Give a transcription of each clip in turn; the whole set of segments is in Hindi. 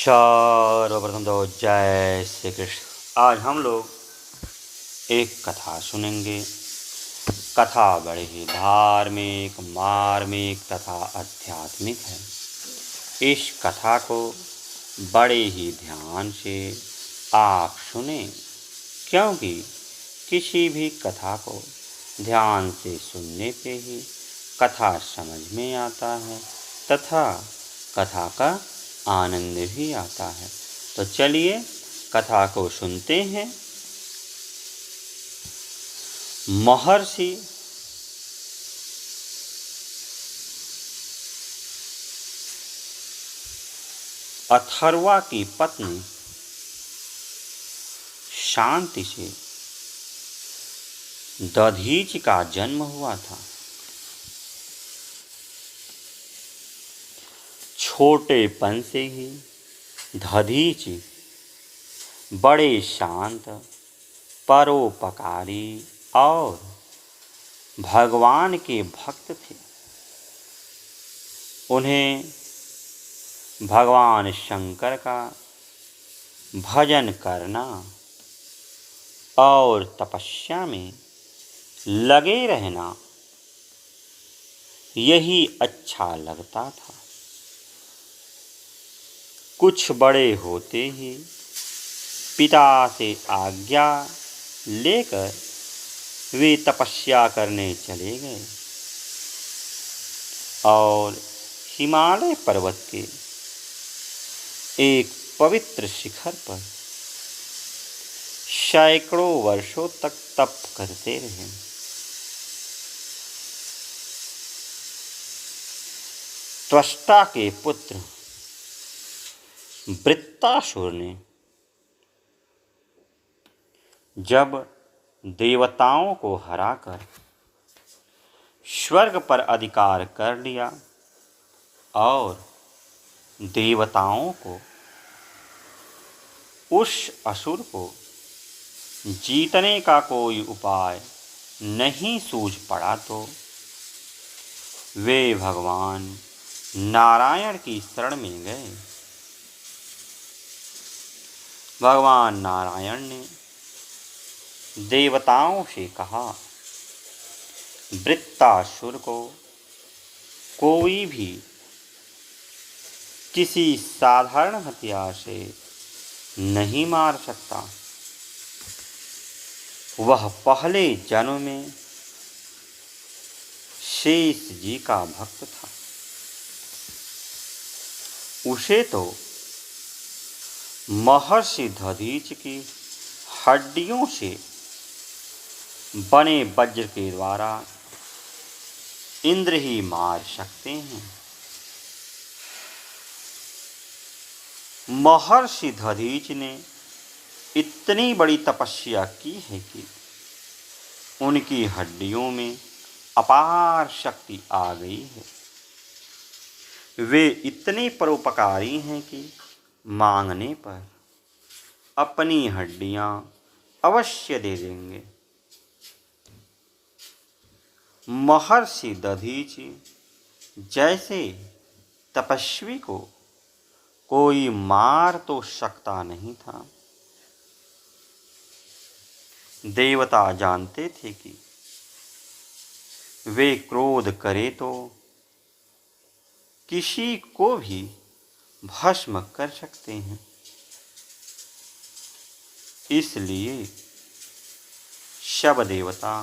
सर्वप्रथम तो जय श्री कृष्ण। आज हम लोग एक कथा सुनेंगे। कथा बड़ी ही धार्मिक, मार्मिक तथा आध्यात्मिक है। इस कथा को बड़े ही ध्यान से आप सुने, क्योंकि किसी भी कथा को ध्यान से सुनने पे ही कथा समझ में आता है तथा कथा का आनंद भी आता है। तो चलिए कथा को सुनते हैं। महर्षि अथर्वा की पत्नी शांति से दधीचि का जन्म हुआ था। छोटेपन से ही दधीचि बड़े शांत, परोपकारी और भगवान के भक्त थे। उन्हें भगवान शंकर का भजन करना और तपस्या में लगे रहना यही अच्छा लगता था। कुछ बड़े होते ही पिता से आज्ञा लेकर वे तपस्या करने चले गए और हिमालय पर्वत के एक पवित्र शिखर पर सैकड़ों वर्षों तक तप करते रहे। त्वष्टा के पुत्र वृत्तासुर ने जब देवताओं को हराकर स्वर्ग पर अधिकार कर लिया और देवताओं को उस असुर को जीतने का कोई उपाय नहीं सूझ पड़ा, तो वे भगवान नारायण की शरण में गए। भगवान नारायण ने देवताओं से कहा, वृत्तासुर को कोई भी किसी साधारण हथियार से नहीं मार सकता। वह पहले जन्म में शेष जी का भक्त था। उसे तो महर्षि दधीचि की हड्डियों से बने वज्र के द्वारा इंद्र ही मार सकते हैं। महर्षि दधीचि ने इतनी बड़ी तपस्या की है कि उनकी हड्डियों में अपार शक्ति आ गई है। वे इतने परोपकारी हैं कि मांगने पर अपनी हड्डियां अवश्य दे देंगे। महर्षि दधीचि जैसे तपस्वी को कोई मार तो सकता नहीं था। देवता जानते थे कि वे क्रोध करे तो किसी को भी भस्म कर सकते हैं। इसलिए सब देवता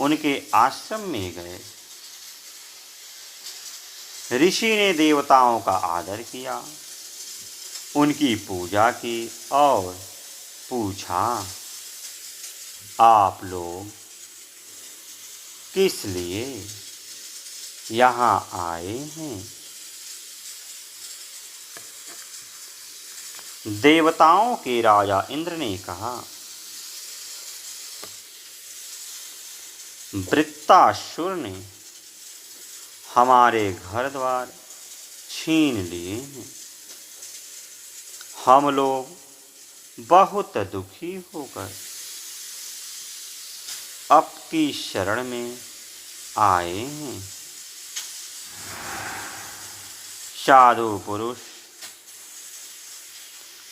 उनके आश्रम में गए। ऋषि ने देवताओं का आदर किया, उनकी पूजा की और पूछा, आप लोग किस लिए यहाँ आए हैं? देवताओं के राजा इंद्र ने कहा, वृत्तासुर ने हमारे घर द्वार छीन लिए हैं। हम लोग बहुत दुखी होकर आपकी शरण में आए हैं। साधु पुरुष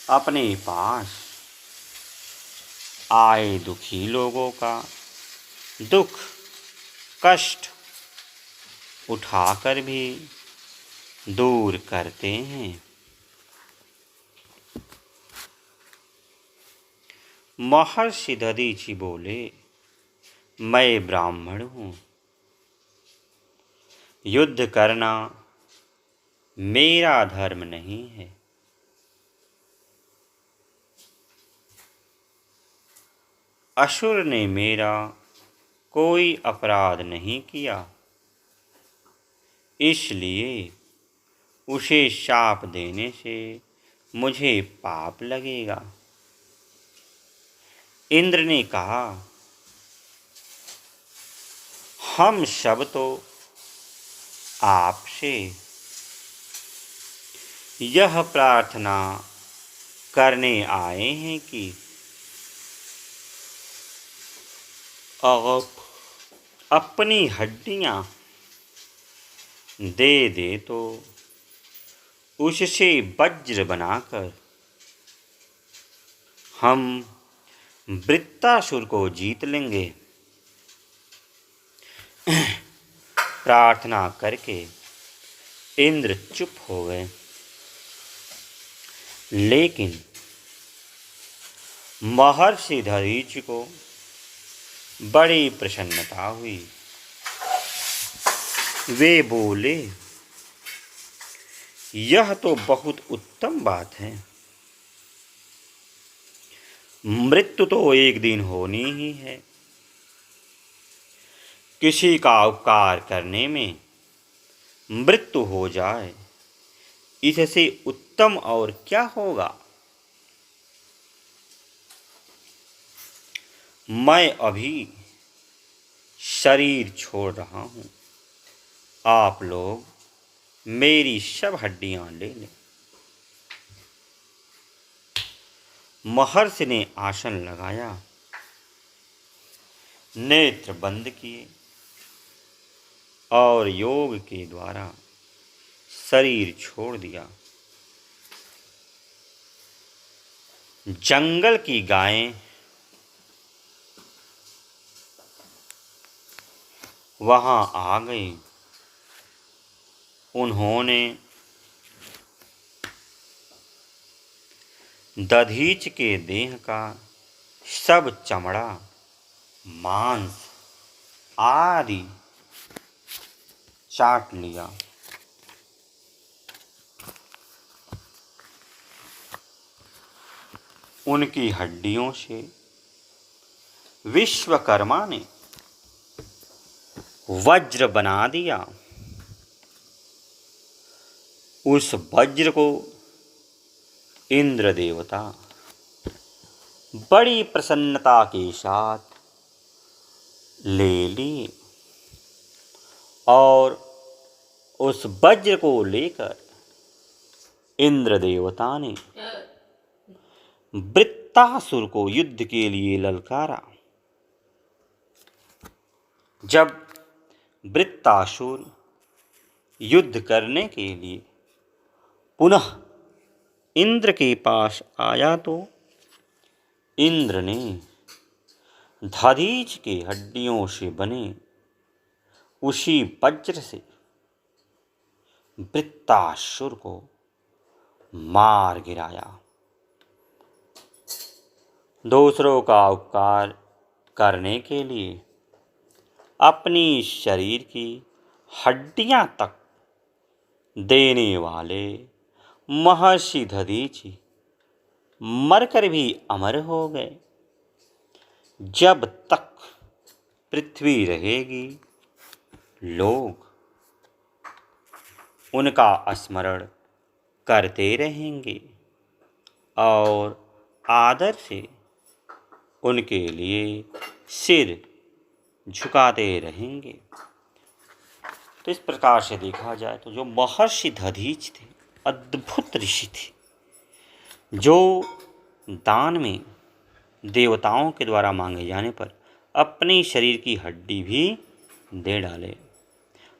अपने पास आए दुखी लोगों का दुख कष्ट उठाकर भी दूर करते हैं। महर्षि दधीचि बोले, मैं ब्राह्मण हूँ, युद्ध करना मेरा धर्म नहीं है। असुर ने मेरा कोई अपराध नहीं किया, इसलिए उसे शाप देने से मुझे पाप लगेगा। इंद्र ने कहा, हम सब तो आपसे यह प्रार्थना करने आए हैं कि आप अपनी हड्डियां दे दे तो उससे वज्र बनाकर हम वृत्तासुर को जीत लेंगे। प्रार्थना करके इंद्र चुप हो गए, लेकिन महर्षि दधीचि को बड़ी प्रसन्नता हुई। वे बोले, यह तो बहुत उत्तम बात है। मृत्यु तो एक दिन होनी ही है। किसी का उपकार करने में मृत्यु हो जाए, इससे उत्तम और क्या होगा। मैं अभी शरीर छोड़ रहा हूँ, आप लोग मेरी सब हड्डियां ले लें। महर्षि ने आसन लगाया, नेत्र बंद किए और योग के द्वारा शरीर छोड़ दिया। जंगल की गायें वहां आ गई। उन्होंने दधीच के देह का सब चमड़ा मांस आदि चाट लिया। उनकी हड्डियों से विश्वकर्मा ने वज्र बना दिया। उस वज्र को इंद्र देवता बड़ी प्रसन्नता के साथ ले लिए और उस वज्र को लेकर इंद्र देवता ने वृत्तासुर को युद्ध के लिए ललकारा। जब वृत्तासुर युद्ध करने के लिए पुनः इंद्र के पास आया तो इंद्र ने दधीच के हड्डियों से बने उसी वज्र से वृत्तासुर को मार गिराया। दूसरों का उपकार करने के लिए अपनी शरीर की हड्डियां तक देने वाले महर्षि दधीचि मरकर भी अमर हो गए। जब तक पृथ्वी रहेगी, लोग उनका स्मरण करते रहेंगे और आदर से उनके लिए सिर झुकाते रहेंगे। तो इस प्रकार से देखा जाए तो जो महर्षि दधीच थे, अद्भुत ऋषि थे, जो दान में देवताओं के द्वारा मांगे जाने पर अपनी शरीर की हड्डी भी दे डाले।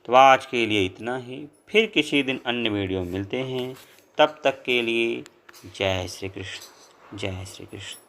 तो आज के लिए इतना ही, फिर किसी दिन अन्य वीडियो मिलते हैं। तब तक के लिए जय श्री कृष्ण, जय श्री कृष्ण।